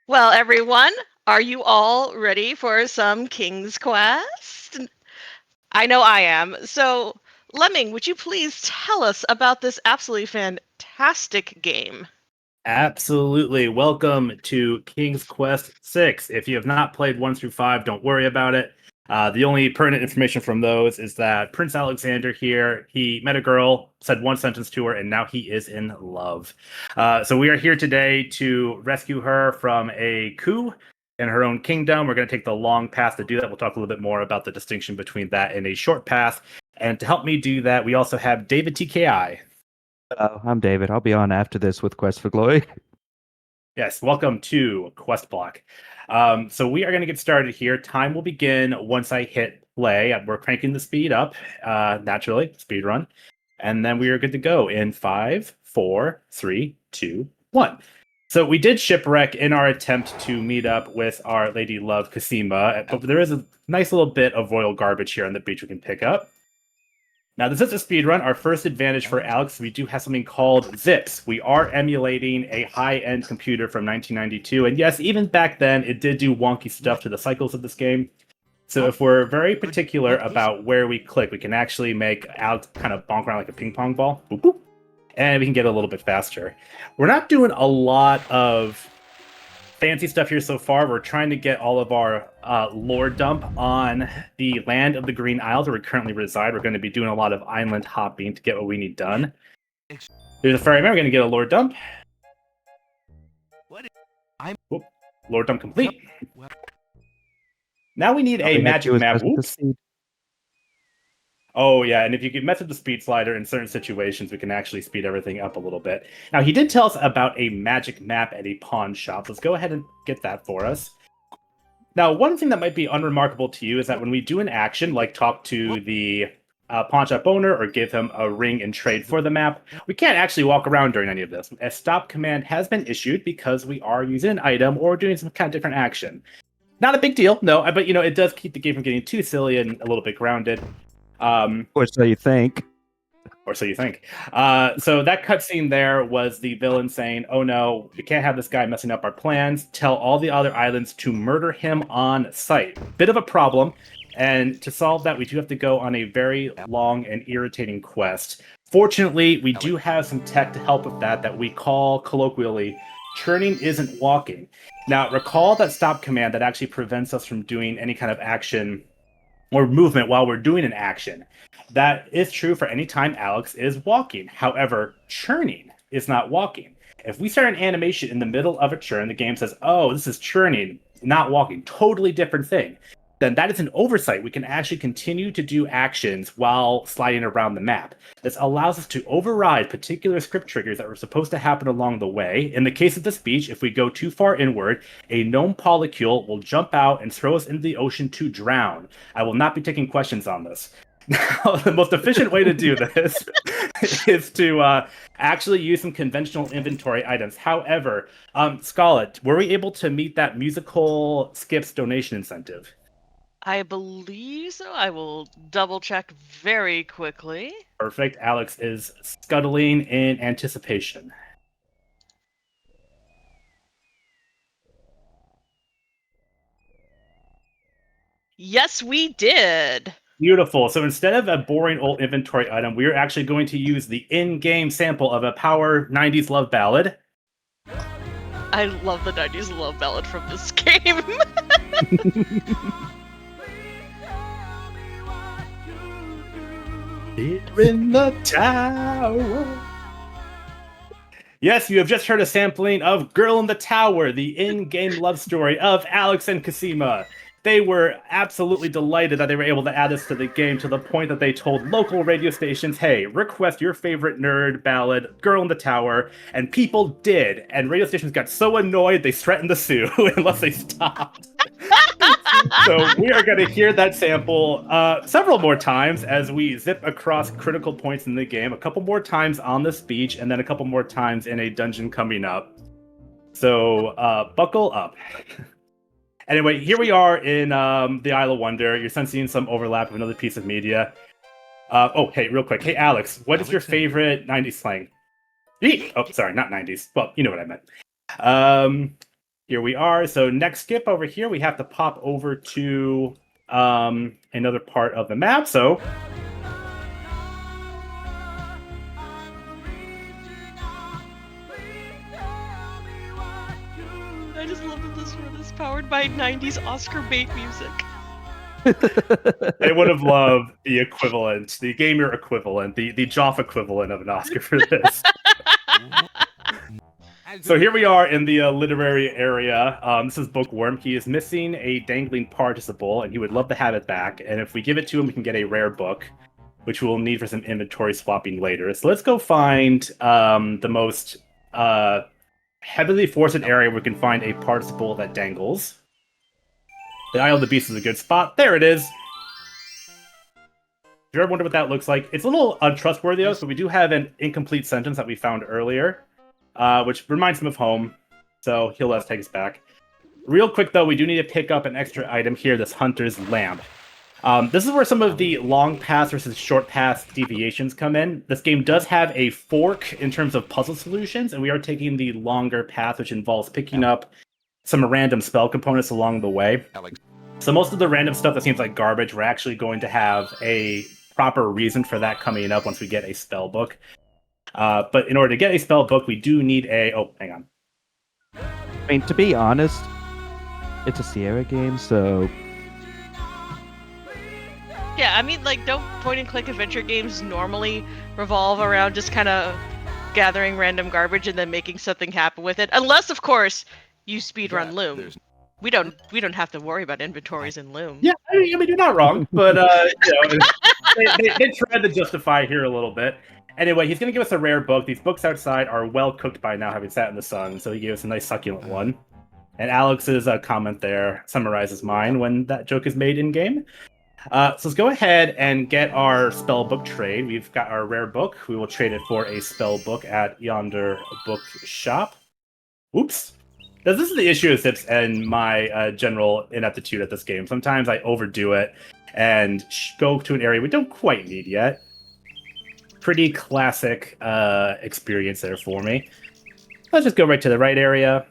Well, everyone, are you all ready for some King's Quest? I know I am. So, Lemming, would you please tell us about this absolutely fantastic game? Absolutely. Welcome to King's Quest 6. If you have not played 1 through 5, don't worry about it. The only pertinent information from those is that Prince Alexander here, he met a girl, said one sentence to her, and now he is in love. So we are here today to rescue her from a coup in her own kingdom. We're going to take the long path to do that. We'll talk a little bit more about the distinction between that and a short path. And to help me do that, we also have David TKI. I'm David. I'll be on after this with Quest for Glory. Yes, welcome to Quest Block. So we are going to get started here. Time will begin once I hit play. We're cranking the speed up, naturally, speed run. And then we are good to go in 5, 4, 3, 2, 1. So we did shipwreck in our attempt to meet up with our Lady Love Cosima, but there is a nice little bit of royal garbage here on the beach we can pick up. Now, this is a speed run. Our first advantage for Alex, we do have something called zips. We are emulating a high-end computer from 1992. And yes, even back then, it did do wonky stuff to the cycles of this game. So if we're very particular about where we click, we can actually make Alex kind of bonk around like a ping pong ball. Boop, boop, and we can get a little bit faster. We're not doing a lot of fancy stuff here so far. We're trying to get all of our lore dump on the land of the Green Isles where we currently reside. We're going to be doing a lot of island hopping to get what we need done. There's a ferryman. We're going to get a lore dump. Whoop. Lore dump complete. Now we need a magic map. Oops. Oh, yeah, and if you can mess with the speed slider in certain situations, we can actually speed everything up a little bit. Now, he did tell us about a magic map at a pawn shop. Let's go ahead and get that for us. Now, one thing that might be unremarkable to you is that when we do an action, like talk to the pawn shop owner or give him a ring and trade for the map, we can't actually walk around during any of this. A stop command has been issued because we are using an item or doing some kind of different action. Not a big deal, no, but it does keep the game from getting too silly and a little bit grounded. Or so you think. Or so you think. So that cutscene there was the villain saying, "Oh no, we can't have this guy messing up our plans. Tell all the other islands to murder him on sight." Bit of a problem. And to solve that, we do have to go on a very long and irritating quest. Fortunately, we do have some tech to help with that we call colloquially, churning isn't walking. Now, recall that stop command that actually prevents us from doing any kind of action or movement while we're doing an action. That is true for any time Alex is walking. However, churning is not walking. If we start an animation in the middle of a churn, the game says, "Oh, this is churning, not walking." Totally different thing. Then that is an oversight. We can actually continue to do actions while sliding around the map. This allows us to override particular script triggers that were supposed to happen along the way. In the case of the speech, if we go too far inward, a gnome polycule will jump out and throw us into the ocean to drown. I will not be taking questions on this. Now, the most efficient way to do this is to actually use some conventional inventory items. However, Scarlett, were we able to meet that musical skips donation incentive? I believe so. I will double check very quickly. Perfect. Alex is scuttling in anticipation. Yes, we did. Beautiful. So instead of a boring old inventory item, we are actually going to use the in-game sample of a power 90s love ballad. I love the 90s love ballad from this game. Here in the tower. Yes, you have just heard a sampling of Girl in the Tower, the in-game love story of Alex and Cosima. They were absolutely delighted that they were able to add this to the game to the point that they told local radio stations, "Hey, request your favorite nerd ballad, Girl in the Tower," and people did. And radio stations got so annoyed they threatened to sue unless they stopped. So we are going to hear that sample several more times as we zip across critical points in the game, a couple more times on this beach, and then a couple more times in a dungeon coming up. So buckle up. Anyway, here we are in the Isle of Wonder. You're sensing some overlap with another piece of media. Oh, hey, real quick. Hey, Alex, what is your favorite 90s slang? Oh, sorry, not 90s. Well, you know what I meant. Here we are. So next skip over here, we have to pop over to another part of the map. So I just love that this one is powered by 90s Oscar bait music. I would have loved the equivalent, the gamer equivalent, the Joff equivalent of an Oscar for this. So here we are in the literary area. This is Bookworm. He is missing a dangling participle, and he would love to have it back. And if we give it to him, we can get a rare book, which we'll need for some inventory swapping later. So let's go find the most heavily forested area where we can find a participle that dangles. The Isle of the Beast is a good spot. There it is. If you ever wonder what that looks like, it's a little untrustworthy, though, so we do have an incomplete sentence that we found earlier, which reminds him of home, so he'll let us take us back. Real quick, though, we do need to pick up an extra item here, this Hunter's Lamp. This is where some of the long pass versus short pass deviations come in. This game does have a fork in terms of puzzle solutions, and we are taking the longer path, which involves picking up some random spell components along the way. So most of the random stuff that seems like garbage, we're actually going to have a proper reason for that coming up once we get a spell book. But in order to get a spell book, we do need a... Oh, hang on. I mean, to be honest, it's a Sierra game, so... Yeah, I mean, like, don't point-and-click adventure games normally revolve around just kind of gathering random garbage and then making something happen with it? Unless, of course, you speedrun Loom. We don't have to worry about inventories in Loom. Yeah, I mean you're not wrong, but they tried to justify here a little bit. Anyway, he's going to give us a rare book. These books outside are well cooked by now, having sat in the sun, so he gave us a nice succulent one. And Alex's comment there summarizes mine when that joke is made in-game. So let's go ahead and get our spell book trade. We've got our rare book. We will trade it for a spell book at yonder bookshop. Oops. This is the issue with Sips and my general ineptitude at this game. Sometimes I overdo it and go to an area we don't quite need yet. Pretty classic experience there for me. Let's just go right to the right area.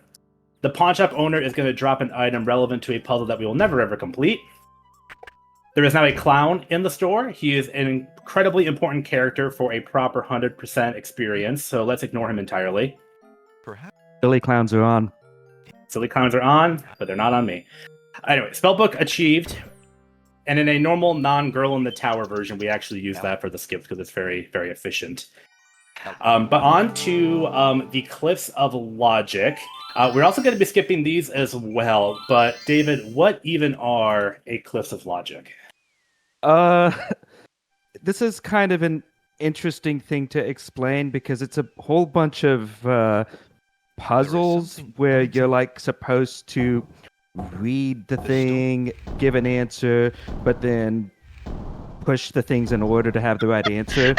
The pawn shop owner is going to drop an item relevant to a puzzle that we will never ever complete. There is now a clown in the store. He is an incredibly important character for a proper 100% experience, so let's ignore him entirely. Silly clowns are on. Silly clowns are on, but they're not on me. Anyway, spellbook achieved. And in a normal non-girl in the tower version, we actually use that for the skips because it's very, very efficient. But on to the Cliffs of Logic. We're also going to be skipping these as well. But David, what even are a Cliffs of Logic? This is kind of an interesting thing to explain because it's a whole bunch of puzzles where you're like supposed to read the thing, give an answer, but then push the things in order to have the right answer.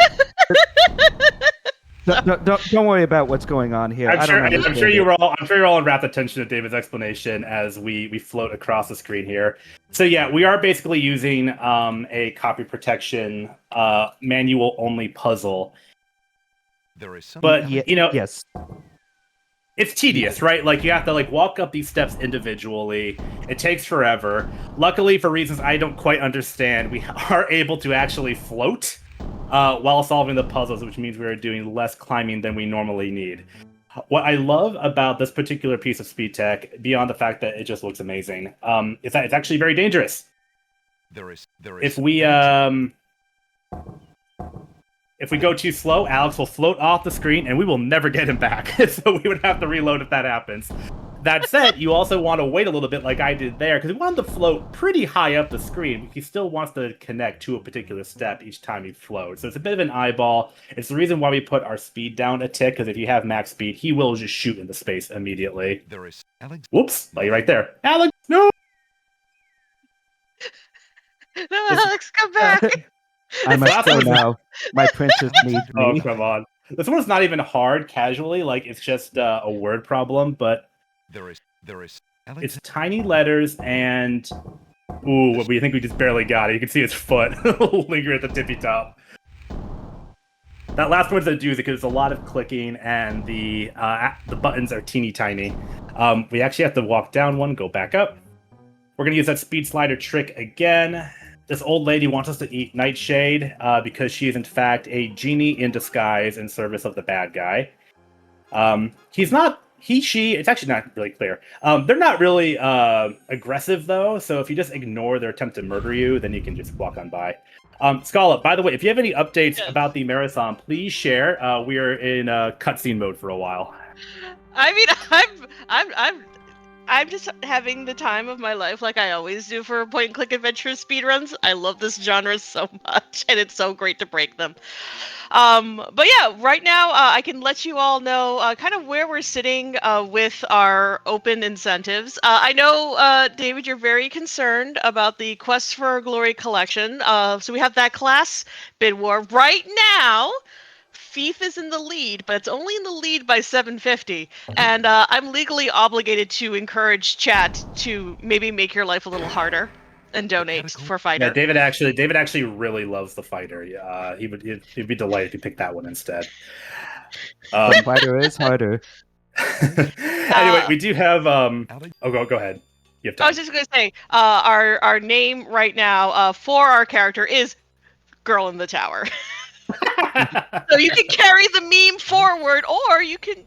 Don't worry about what's going on here. I'm sure you're all in rapt attention to David's explanation as we float across the screen here. So yeah, we are basically using a copy protection manual only puzzle. But yes. It's tedious, right? Like you have to walk up these steps individually. It takes forever. Luckily, for reasons I don't quite understand, we are able to actually float while solving the puzzles, which means we are doing less climbing than we normally need. What I love about this particular piece of speed tech, beyond the fact that it just looks amazing, is that it's actually very dangerous. If we go too slow, Alex will float off the screen and we will never get him back. So we would have to reload if that happens. That said, you also want to wait a little bit like I did there, because we want him to float pretty high up the screen, but he still wants to connect to a particular step each time he floats. So it's a bit of an eyeball. It's the reason why we put our speed down a tick, because if you have max speed, he will just shoot into space immediately. Whoops, lay right there. Alex, no! No, Alex, come back! I must go now. My princess needs me. Oh, come on. This one's not even hard casually, like it's just a word problem, but it's tiny letters and ooh, we think we just barely got it. You can see his foot linger at the tippy top. That last one's a doozy because there's a lot of clicking and the buttons are teeny tiny. We actually have to walk down one, go back up. We're going to use that speed slider trick again. This old lady wants us to eat Nightshade because she is, in fact, a genie in disguise in service of the bad guy. He's not... she, it's actually not really clear. They're not really aggressive, though, so if you just ignore their attempt to murder you, then you can just walk on by. Scala, by the way, if you have any updates about the marathon, please share. We are in cutscene mode for a while. I mean, I'm just having the time of my life, like I always do for point-and-click adventure speedruns. I love this genre so much, and it's so great to break them. But yeah, right now I can let you all know kind of where we're sitting with our open incentives. I know, David, you're very concerned about the Quest for Glory collection. So we have that class bid war right now. Fief is in the lead, but it's only in the lead by 750. And I'm legally obligated to encourage chat to maybe make your life a little harder and donate for Fighter. Yeah, David actually really loves the fighter. He'd be delighted if you picked that one instead. Fighter is harder. Anyway, we do have go ahead. You have time. I was just gonna say, our name right now for our character is Girl in the Tower. So you can carry the meme forward, or you can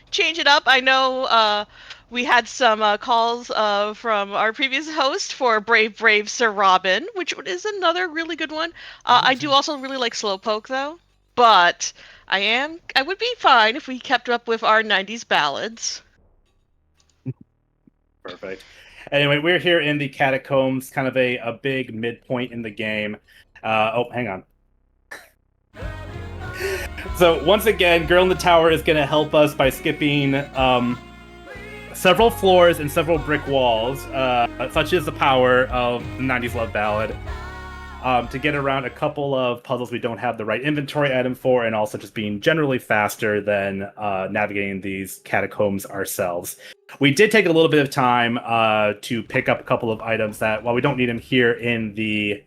change it up. I know we had some calls from our previous host for Brave Sir Robin, which is another really good one. I do also really like Slowpoke though, but I would be fine if we kept up with our 90s ballads. Perfect. Anyway, we're here in the catacombs, kind of a big midpoint in the game. Hang on. So once again, Girl in the Tower is going to help us by skipping several floors and several brick walls, such as the power of the 90s Love Ballad, to get around a couple of puzzles we don't have the right inventory item for, and also just being generally faster than navigating these catacombs ourselves. We did take a little bit of time to pick up a couple of items that, while we don't need them here in the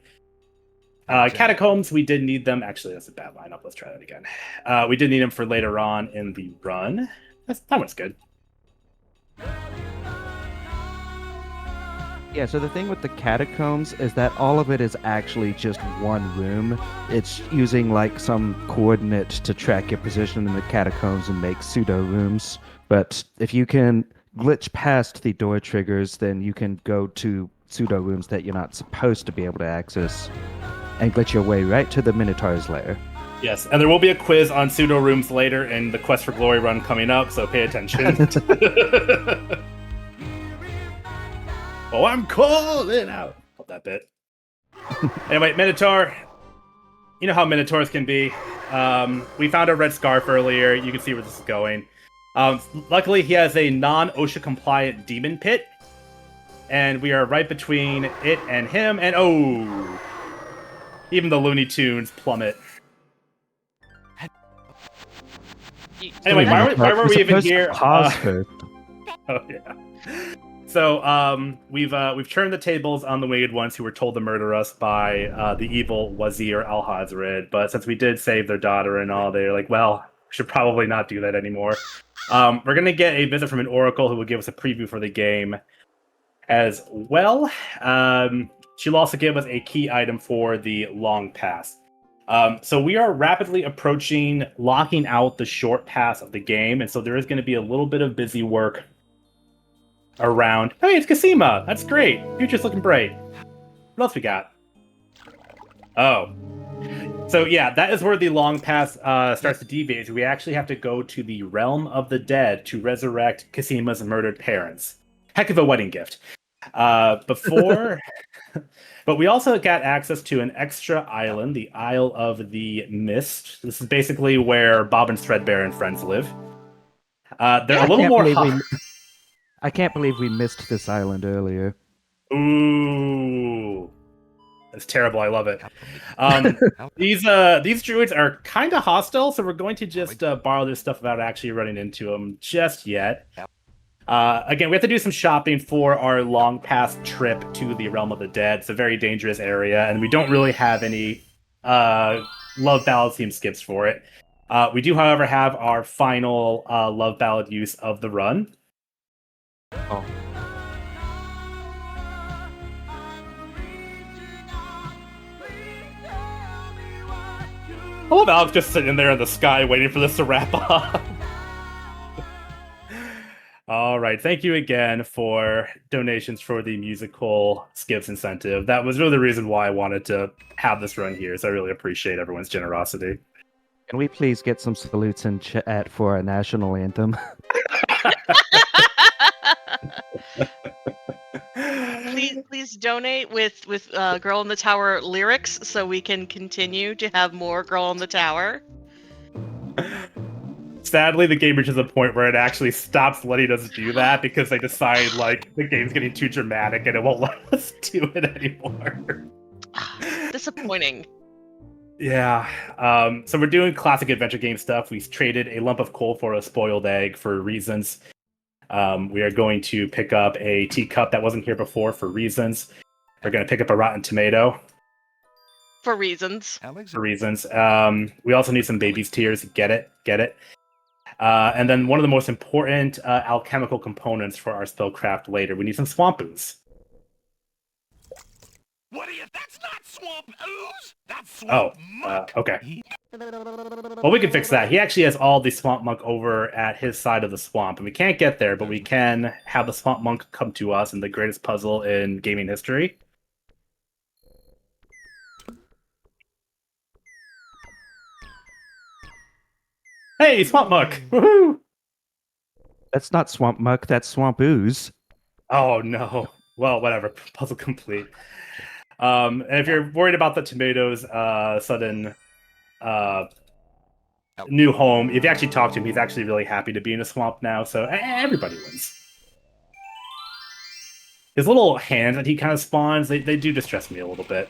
catacombs, we did need them. Actually, that's a bad lineup. Let's try that again. We did need them for later on in the run. That one's good. Yeah, so the thing with the catacombs is that all of it is actually just one room. It's using like some coordinate to track your position in the catacombs and make pseudo rooms. But if you can glitch past the door triggers, then you can go to pseudo rooms that you're not supposed to be able to access and glitch your way right to the Minotaur's lair. Yes, and there will be a quiz on pseudo rooms later in the Quest for Glory run coming up, so pay attention. Oh, I'm calling out. Hold that bit. Anyway, Minotaur. You know how Minotaurs can be. We found a red scarf earlier. You can see where this is going. Luckily, he has a non-OSHA compliant demon pit. And we are right between it and him. And oh! Even the Looney Tunes plummet. Anyway, why were we even here? Pause first. Oh, yeah. So we've turned the tables on the winged ones who were told to murder us by the evil Wazir Al-Hazred, but since we did save their daughter and all, they're like, well, we should probably not do that anymore. We're going to get a visit from an oracle who will give us a preview for the game as well. She'll also give us a key item for the long pass. So we are rapidly approaching locking out the short pass of the game, and so there is going to be a little bit of busy work around. Hey, it's Kasima! That's great! Future's looking bright. What else we got? Oh. So yeah, that is where the long pass starts to deviate. We actually have to go to the realm of the dead to resurrect Kasima's murdered parents. Heck of a wedding gift. But we also got access to an extra island, the Isle of the Mist. This is basically where Bob and Threadbare and friends live. They're a little more I can't believe we missed this island earlier. Ooh. That's terrible. I love it. These druids are kind of hostile, so we're going to just borrow this stuff without actually running into them just yet. Again, we have to do some shopping for our long past trip to the Realm of the Dead. It's a very dangerous area, and we don't really have any love ballad theme skips for it. We do, however, have our final love ballad use of the run. Oh. I love Alex just sitting there in the sky waiting for this to wrap up. All right. Thank you again for donations for the musical skips incentive. That was really the reason why I wanted to have this run here. So I really appreciate everyone's generosity. Can we please get some salutes in chat for our national anthem? Please donate with Girl in the Tower lyrics so we can continue to have more Girl in the Tower. Sadly, the game reaches a point where it actually stops letting us do that because they decide like the game's getting too dramatic and it won't let us do it anymore. Disappointing. Yeah. So we're doing classic adventure game stuff. We traded a lump of coal for a spoiled egg for reasons. We are going to pick up a teacup that wasn't here before for reasons. We're going to pick up a rotten tomato For reasons. for reasons. We also need some baby's tears. Get it? Get it? And then one of the most important alchemical components for our spellcraft later. We need some swamp ooze. What are you? That's not swamp ooze. That's swamp muck. Okay. Well, we can fix that. He actually has all the swamp monk over at his side of the swamp, and we can't get there, but we can have the swamp monk come to us in the greatest puzzle in gaming history. Hey, swamp monk! Woohoo! That's not swamp muck, that's swamp ooze. Oh no. Well, whatever. Puzzle complete. And if you're worried about the tomatoes' sudden new home, if you actually talk to him, he's actually really happy to be in a swamp now, so everybody wins. His little hands that he kind of spawns, they do distress me a little bit.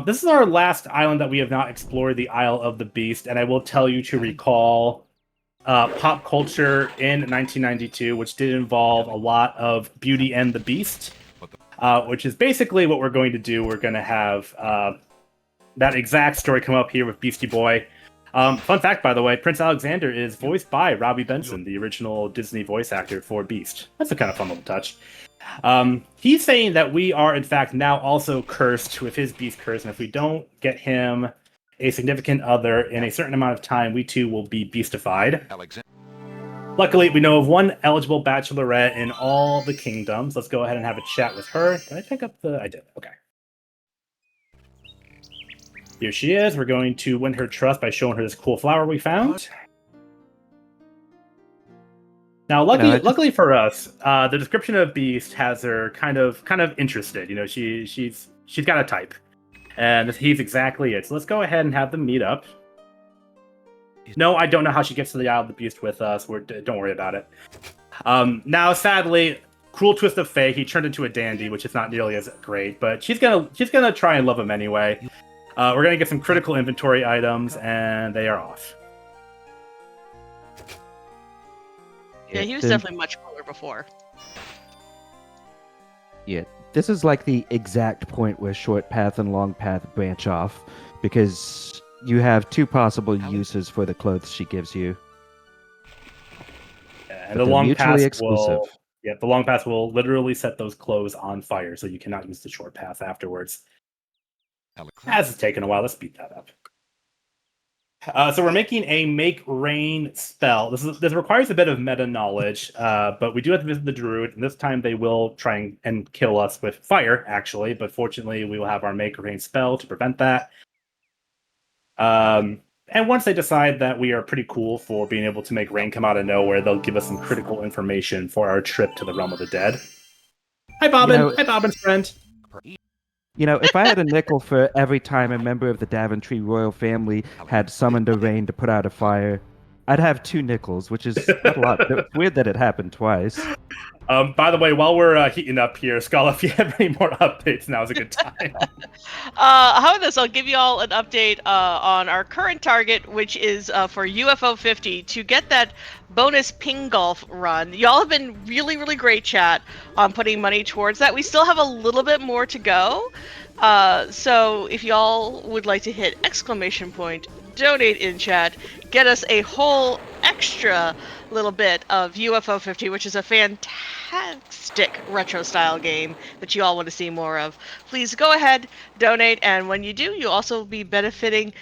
This is our last island that we have not explored, the Isle of the Beast, and I will tell you to recall pop culture in 1992, which did involve a lot of Beauty and the Beast, which is basically what we're going to do. We're going to have that exact story come up here with Beastie Boy. Fun fact, by the way, Prince Alexander is voiced by Robbie Benson, the original Disney voice actor for Beast. That's a kind of fun little touch. He's saying that we are, in fact, now also cursed with his Beast curse, and if we don't get him a significant other in a certain amount of time, we too will be beastified. Luckily, we know of one eligible bachelorette in all the kingdoms. Let's go ahead and have a chat with her. Did I pick up the... I did. Okay. Here she is. We're going to win her trust by showing her this cool flower we found. Now, luckily for us, the description of Beast has her kind of interested. You know, she's got a type, and he's exactly it. So let's go ahead and have them meet up. No, I don't know how she gets to the Isle of the Beast with us. Don't worry about it. Now, sadly, cruel twist of fate, he turned into a dandy, which is not nearly as great. But she's gonna try and love him anyway. We're gonna get some critical inventory items, and they are off. Yeah, he was definitely much cooler before. Yeah, this is like the exact point where short path and long path branch off, because you have two possible uses for the clothes she gives you. And the long path will, the long path will literally set those clothes on fire, so you cannot use the short path afterwards. As it's taken a while, let's speed that up. So we're making a make rain spell. This requires a bit of meta knowledge, but we do have to visit the druid, and this time they will try and kill us with fire, actually. But fortunately, we will have our make rain spell to prevent that. And once they decide that we are pretty cool for being able to make rain come out of nowhere, they'll give us some critical information for our trip to the realm of the dead. Hi, Bobbin. Hi, Bobbin's friend. You know, if I had a nickel for every time a member of the Daventry royal family had summoned a rain to put out a fire, I'd have 2 nickels, which is not a lot. It's weird that it happened twice. By the way, while we're heating up here, Scala, if you have any more updates, now is a good time. How about this? I'll give you all an update on our current target, which is for UFO 50, to get that bonus ping golf run. Y'all have been really, really great, chat, on putting money towards that. We still have a little bit more to go. So if y'all would like to hit exclamation point, donate in chat, get us a whole extra little bit of UFO 50, which is a fantastic retro style game that you all want to see more of. Please go ahead, donate, and when you do, you'll also be benefiting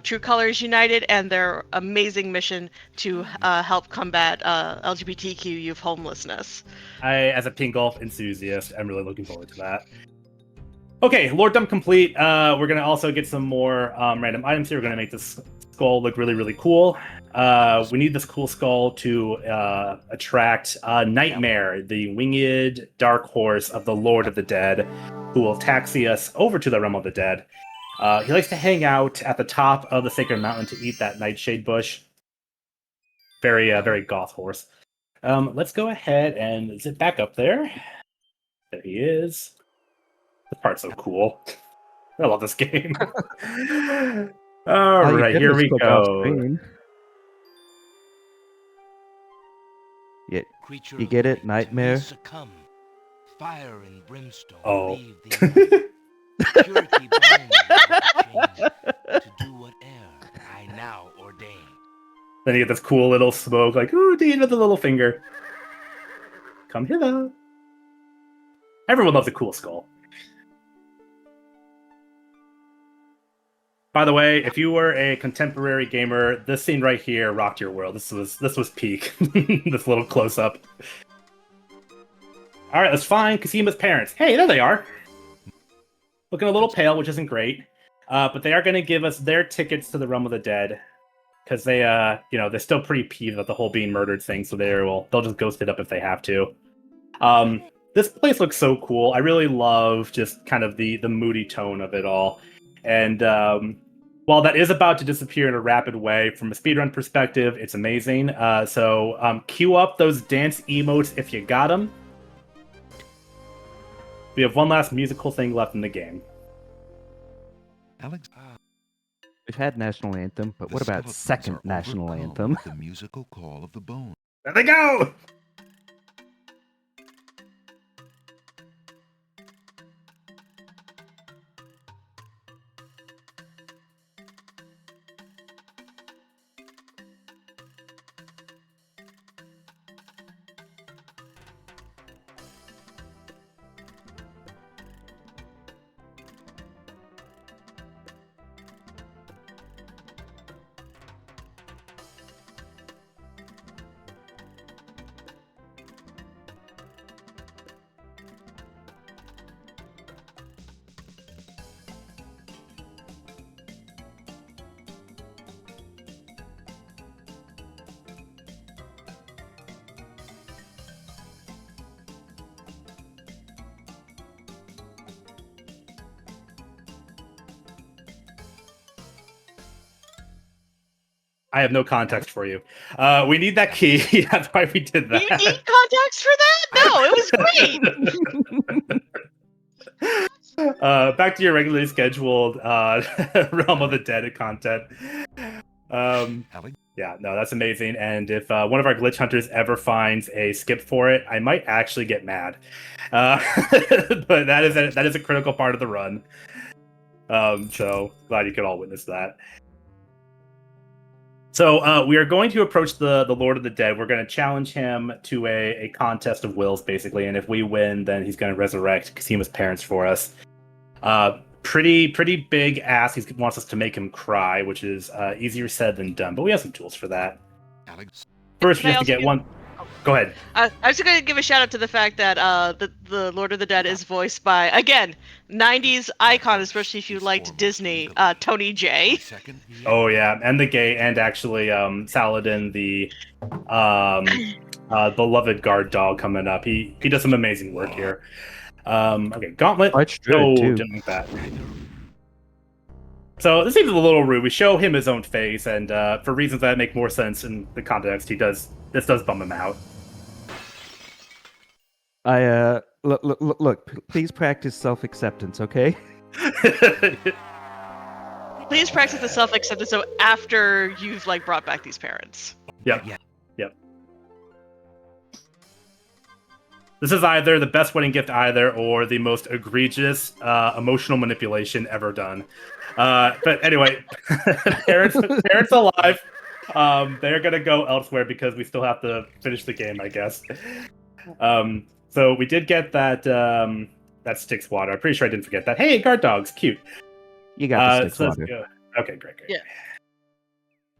True Colors United and their amazing mission to help combat LGBTQ youth homelessness. As a pink golf enthusiast, I'm really looking forward to that. Okay, Lorddom complete. We're gonna also get some more random items here. We're gonna make this skull look really, really cool. We need this cool skull to attract Nightmare, the winged dark horse of the Lord of the Dead, who will taxi us over to the realm of the dead. He likes to hang out at the top of the sacred mountain to eat that nightshade bush. Very, very goth horse. Let's go ahead and zip back up there. There he is. This part's so cool. I love this game. All All you right, did here was we click off go. screen. Yeah, Creature you of get light, it? Nightmare. we succumb. Fire and brimstone Oh. leave thee. Purity bound like a chain. To do whate'er I now ordain. Then you get this cool little smoke, like, ooh, Dean with the little finger. Come hither. Everyone loves a cool skull. By the way, if you were a contemporary gamer, this scene right here rocked your world. This was peak. This little close up. All right, let's find Casima's parents. Hey, there they are. Looking a little pale, which isn't great. But they are going to give us their tickets to the realm of the dead, because they, they're still pretty peeved about the whole being murdered thing. So they'll just ghost it up if they have to. This place looks so cool. I really love just kind of the moody tone of it all. And while that is about to disappear in a rapid way, from a speedrun perspective, it's amazing. So queue up those dance emotes if you got them. We have one last musical thing left in the game. Alex, We've had national anthem, but the what about skeletons second are national overcome anthem? with the musical call of the bone. There they go! I have no context for you. We need that key. That's why we did that. You need context for that? No, it was great. Back to your regularly scheduled Realm of the Dead content. Alex, Yeah, no, that's amazing. And if one of our glitch hunters ever finds a skip for it, I might actually get mad. But that is a critical part of the run. So glad you could all witness that. So we are going to approach the Lord of the Dead. We're going to challenge him to a contest of wills, basically. And if we win, then he's going to resurrect Casima's parents for us. Pretty big ask. He wants us to make him cry, which is easier said than done. But we have some tools for that. Alex, First, Can we I have to also get give- one. Go ahead. I was just going to give a shout out to the fact that the Lord of the Dead is voiced by, again, 90s icon, especially if you liked Disney, Tony J. second. Oh yeah, and the gay, and actually Saladin, the beloved guard dog coming up. He does some amazing work here. Okay, Gauntlet. Quite straight, No, too. didn't like that. So this seems a little rude. We show him his own face, and for reasons that make more sense in the context, this does bum him out. Look, please practice self-acceptance, okay? Please practice the self-acceptance so after you've brought back these parents. Yep. Yeah. Yep. This is either the best wedding gift either, or the most egregious emotional manipulation ever done. But anyway, parents alive. They're gonna go elsewhere because we still have to finish the game, I guess. So we did get that Styx water. I'm pretty sure I didn't forget that. Hey, guard dogs, cute. You got the Styx So let's water. go. Okay, great. Yeah.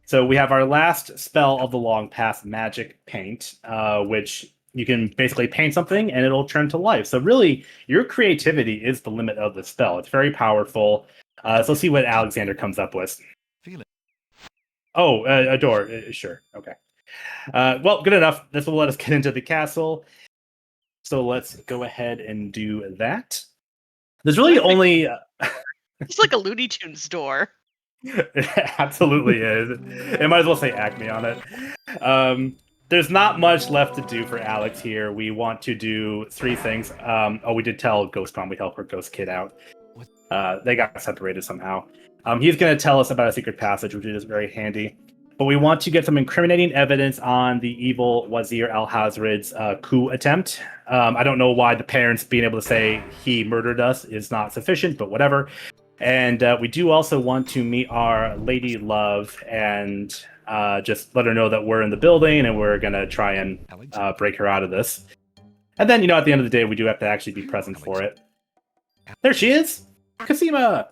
So we have our last spell of the long past, Magic Paint, which you can basically paint something and it'll turn to life. So really, your creativity is the limit of the spell. It's very powerful. So let's see what Alexander comes up with. Feel it. Oh, a door. Sure. Okay. Well, good enough. This will let us get into the castle. So let's go ahead and do that. There's really only... It's like a Looney Tunes door. It absolutely is. It might as well say Acme on it. There's not much left to do for Alex here. We want to do 3 things. We did tell Ghost Mom we help her Ghost Kid out. They got separated somehow. He's going to tell us about a secret passage, which is very handy. But we want to get some incriminating evidence on the evil Wazir Al-Hazred's coup attempt. I don't know why the parents being able to say he murdered us is not sufficient, but whatever. And we do also want to meet our lady love and just let her know that we're in the building and we're going to try and break her out of this. And then, at the end of the day, we do have to actually be present for it. There she is! Cosima!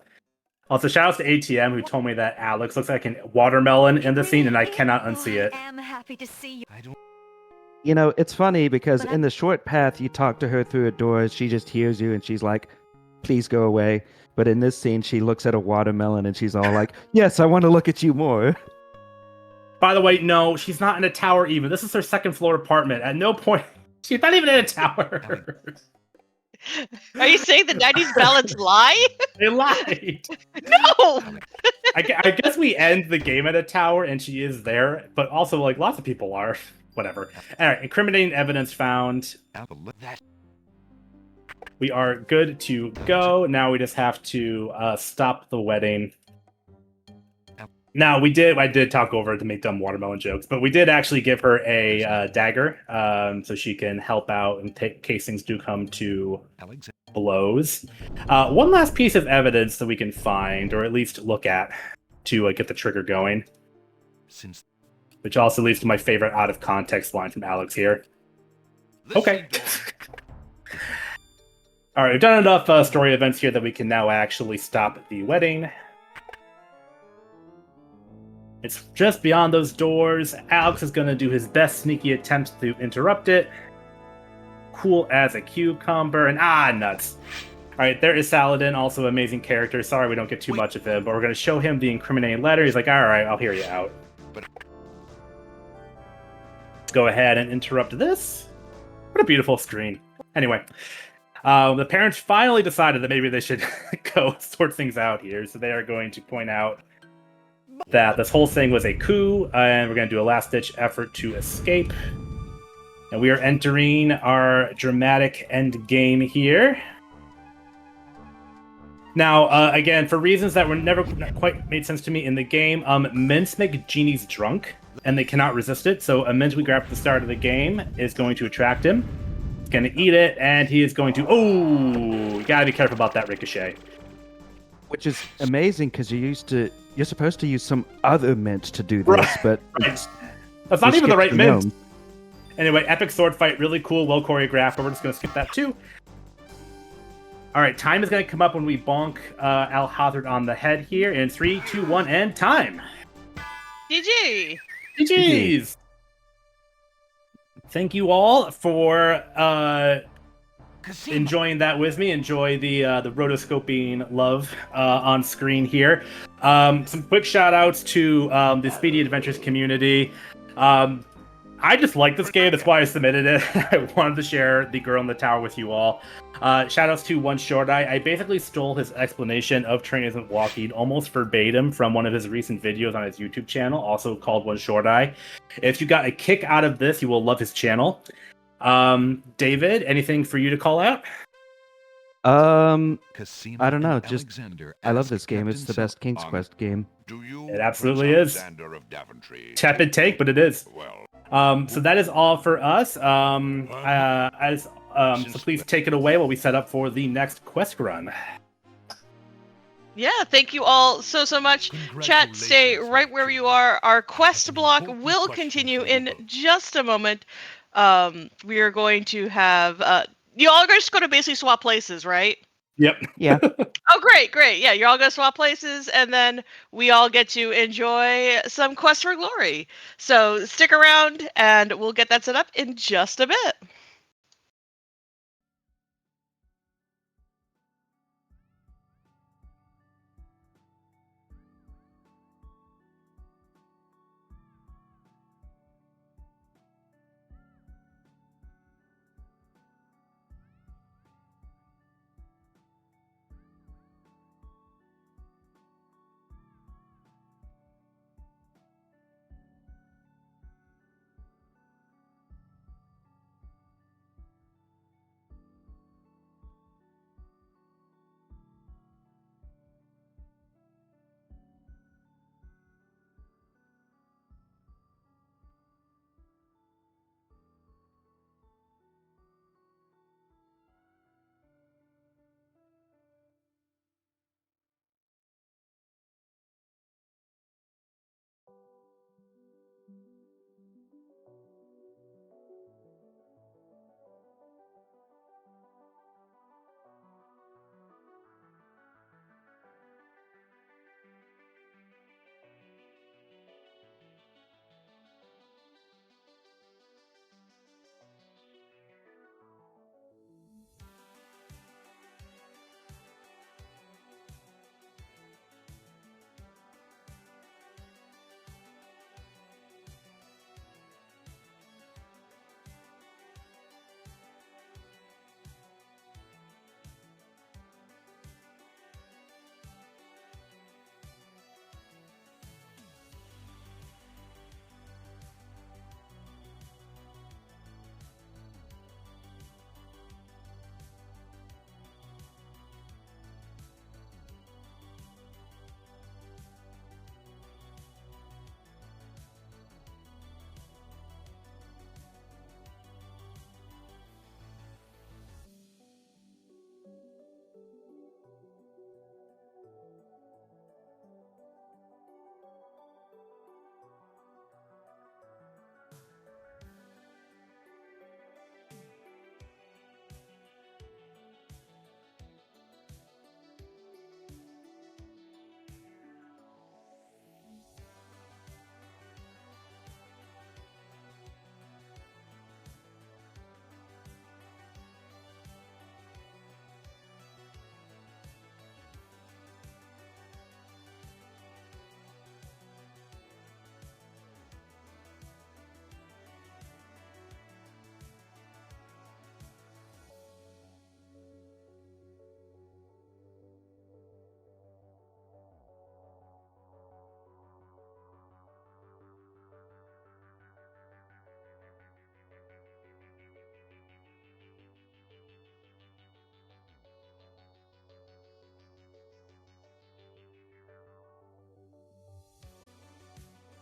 Also, shout out to ATM who told me that Alex looks like a watermelon in the scene, and I cannot unsee it. I am happy to see you. I don't. It's funny because in the short path, you talk to her through a door, she just hears you and she's like, please go away. But in this scene, she looks at a watermelon and she's all like, yes, I want to look at you more. By the way, no, she's not in a tower even. This is her second floor apartment. At no point, she's not even in a tower. Are you saying the 90s ballads lie? They lied. No! I guess we end the game at a tower and she is there, but also, lots of people are. Whatever. All right, incriminating evidence found. That We are good to go. Now we just have to stop the wedding. Now, I did talk over to make dumb watermelon jokes, but we did actually give her a dagger so she can help out in case things do come to Alexander. blows. One last piece of evidence that we can find, or at least look at, to get the trigger going. Since Which also leads to my favorite out of context line from Alex here. Okay. All right, we've done enough story events here that we can now actually stop the wedding. It's just beyond those doors. Alex is going to do his best sneaky attempt to interrupt it. Cool as a cucumber, and nuts. All right, there is Saladin, also amazing character. Sorry we don't get too much of him, but we're going to show him the incriminating letter. He's like, all right, I'll hear you out. Let's go ahead and interrupt this. What a beautiful screen. Anyway, the parents finally decided that maybe they should go sort things out here, so they are going to point out that this whole thing was a coup, and we're going to do a last-ditch effort to escape. And we are entering our dramatic end game here. Now, again, for reasons that were never quite made sense to me in the game, mints make genies drunk, and they cannot resist it. So a mint we grab at the start of the game is going to attract him. He's going to eat it, and he is going to... Oh! You gotta be careful about that ricochet. Which is amazing because you're supposed to use some other mint to do this, Right, but right. That's not we even the skipped right mint. gnome. Anyway, epic sword fight, really cool, well choreographed, but we're just going to skip that too. Alright, time is going to come up when we bonk Al-Hazard on the head here. In 3, 2, 1, and time! GG! GG's! Thank you all for enjoying that with me. Enjoy the rotoscoping love on screen here. Some quick shout outs to the Speedy Adventures community. I just like this game, that's why I submitted it. I wanted to share the girl in the tower with you all. Shout outs to One Short Eye. I basically stole his explanation of Train Isn't Walking almost verbatim from one of his recent videos on his YouTube channel, also called One Short Eye. If you got a kick out of this, you will love his channel. David, anything for you to call out? I don't know, just I love this game. It's the best King's Quest game. It absolutely is. Tepid take, but it is. Well, So that is all for us. As So please take it away while we set up for the next quest run. Yeah, thank you all so much. Chat, stay right where you are. Our quest block will continue in just a moment. We are going to have you all are just going to basically swap places, right? Yep. Yeah. Oh, great. Yeah, you're all going to swap places, and then we all get to enjoy some Quest for Glory. So stick around, and we'll get that set up in just a bit.